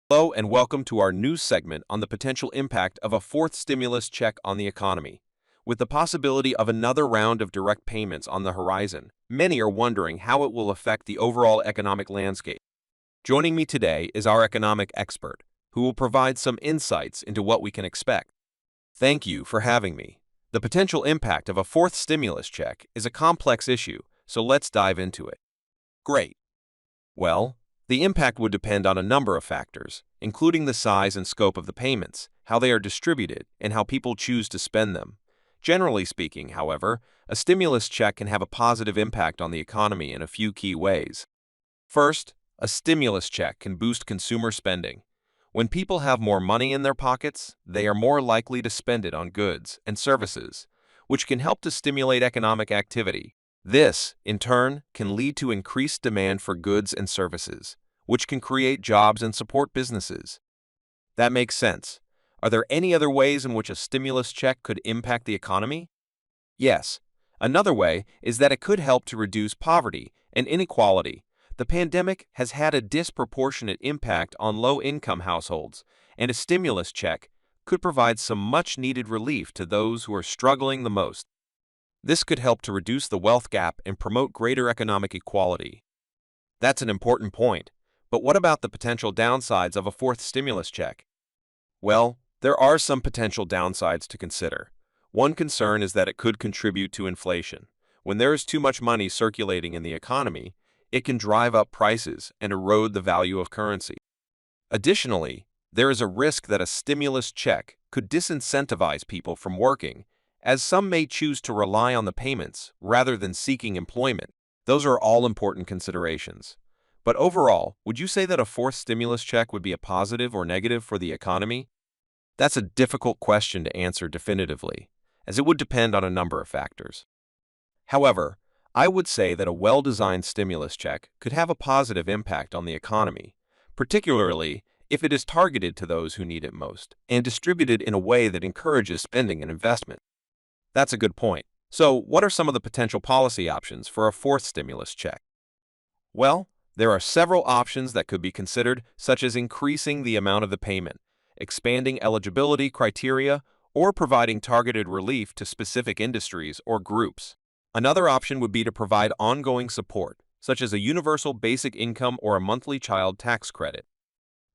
Hello and welcome to our news segment on the potential impact of a fourth stimulus check on the economy. With the possibility of another round of direct payments on the horizon, many are wondering how it will affect the overall economic landscape. Joining me today is our economic expert, who will provide some insights into what we can expect. Thank you for having me. The potential impact of a fourth stimulus check is a complex issue, so let's dive into it. Great. Well, the impact would depend on a number of factors, including the size and scope of the payments, how they are distributed, and how people choose to spend them. Generally speaking, however, a stimulus check can have a positive impact on the economy in a few key ways. First, a stimulus check can boost consumer spending. When people have more money in their pockets, they are more likely to spend it on goods and services, which can help to stimulate economic activity. This, in turn, can lead to increased demand for goods and services, which can create jobs and support businesses. That makes sense. Are there any other ways in which a stimulus check could impact the economy? Yes. Another way is that it could help to reduce poverty and inequality. The pandemic has had a disproportionate impact on low-income households, and a stimulus check could provide some much-needed relief to those who are struggling the most. This could help to reduce the wealth gap and promote greater economic equality. That's an important point. But what about the potential downsides of a fourth stimulus check? Well, there are some potential downsides to consider. One concern is that it could contribute to inflation. When there is too much money circulating in the economy, it can drive up prices and erode the value of currency. Additionally, there is a risk that a stimulus check could disincentivize people from working, as some may choose to rely on the payments rather than seeking employment. Those are all important considerations. But overall, would you say that a fourth stimulus check would be a positive or negative for the economy? That's a difficult question to answer definitively, as it would depend on a number of factors. However, I would say that a well-designed stimulus check could have a positive impact on the economy, particularly if it is targeted to those who need it most and distributed in a way that encourages spending and investment. That's a good point. So, what are some of the potential policy options for a fourth stimulus check? Well, there are several options that could be considered, such as increasing the amount of the payment, expanding eligibility criteria, or providing targeted relief to specific industries or groups. Another option would be to provide ongoing support, such as a universal basic income or a monthly child tax credit.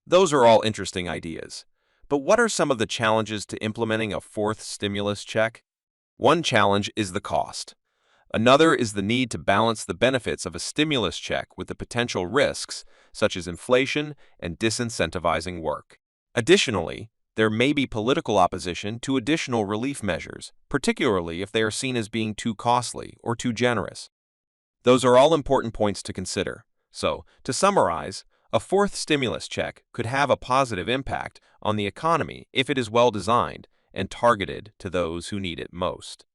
Those are all interesting ideas. But what are some of the challenges to implementing a fourth stimulus check? One challenge is the cost. Another is the need to balance the benefits of a stimulus check with the potential risks, such as inflation and disincentivizing work. Additionally, there may be political opposition to additional relief measures, particularly if they are seen as being too costly or too generous. Those are all important points to consider. So, to summarize, a fourth stimulus check could have a positive impact on the economy if it is well designed and targeted to those who need it most.